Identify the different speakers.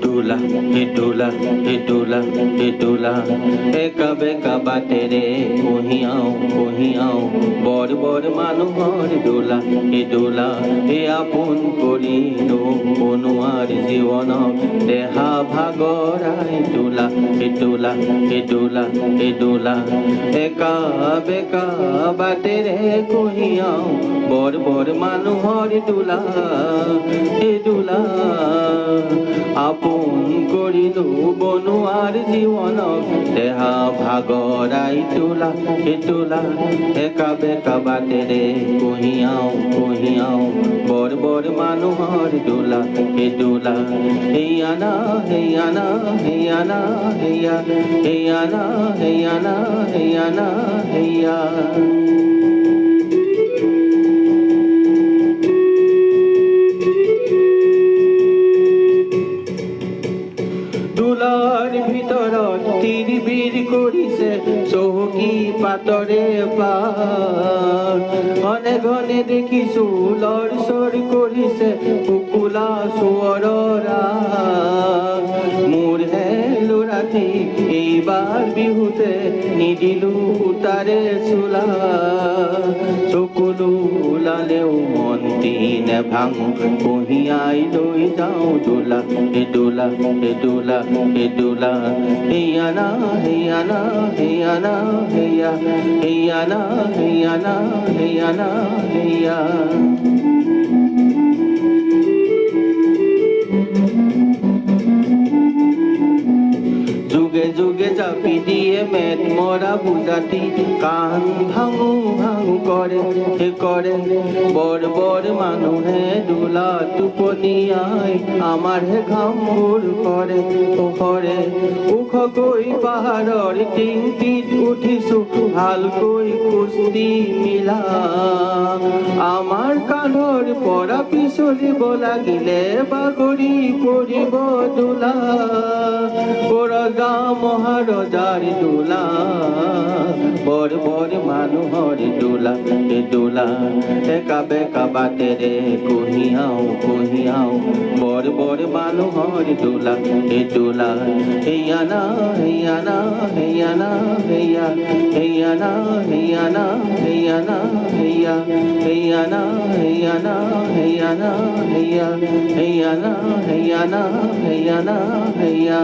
Speaker 1: डोला डोला डोला डोला कबे कबा तेरे কহিয়াও বড় বড় মানুহৰ ডোলা ডোলা আপোন কৰিল বনোৱাৰ জীৱনক দেহা ভাগৰাই ডোলা ডোলা ডোলা ডোলা কবে কবা তেৰে কহিয়াও বড় বড় মানুহৰ ডোলা ডোলা আপোন কৰিলো বনোৱাৰ জীৱনক দেহা ভাগৰাই তোলা তোলা একাবে কাবাতেৰে কহিয়াও বৰ বৰ মানুহৰ ডোলা ডোলা হেয়ানা হেয়ানা হেয়ানা হেয়া হেয়ানা হেয়ানা হেয়ানা হেয়া ডোলাৰ ভিতৰত তিৰিবিৰ কৰিছে চৌকি পাতৰে পাৰ ঘনে ঘনে দেখিছো লৰচৰ কৰিছে কুকুলা চোৰৰ মোৰ হে ল'ৰাটি এইবাৰ বিহুতে নিদিলো সূতাৰে চোলা চকুলো ওলালেও মন্তি নেভাঙো কঢ়িয়াই লৈ যাওঁ ডোলা ডোলা ডোলা ডোলা হেয়ানা হেয়ানা হেয়ানা হেয়া হেয়ানা হেয়ানা হেয়ানা হেয়া যুগে যুগে চাপি দিয়ে মেট মরা বুজাতি কান ভাঙু ভাঙু করে করে বড় বড় মানুহে ডোলা টোপনিয়াই আমাৰ হে ঘামবোৰ কৰে কৰে ওখকৈ পাহাৰৰ টিংটিত উঠিছো ভালকৈ কুস্তি মিলা আমাৰ কান্ধৰ পৰা পিছলিব লাগিলে বাগৰি পৰিব ডোলা বৰগা মহাৰজাৰ ডোলা বড় বড় মানুহৰ ডোলা ডোলা কাবে কাবা তেৰে কহিয়াও বড় বড় মানুহৰ ডোলা ডোলা হেয়ানা হেয়ানা হেয়ানা হেয়া হেয়ানা হেয়ানা হেয়ানা হেয়া হেয়ানা হেয়ানা হেয়ানা হেয়া হেয়ানা হেয়ানা হেয়ানা হেয়া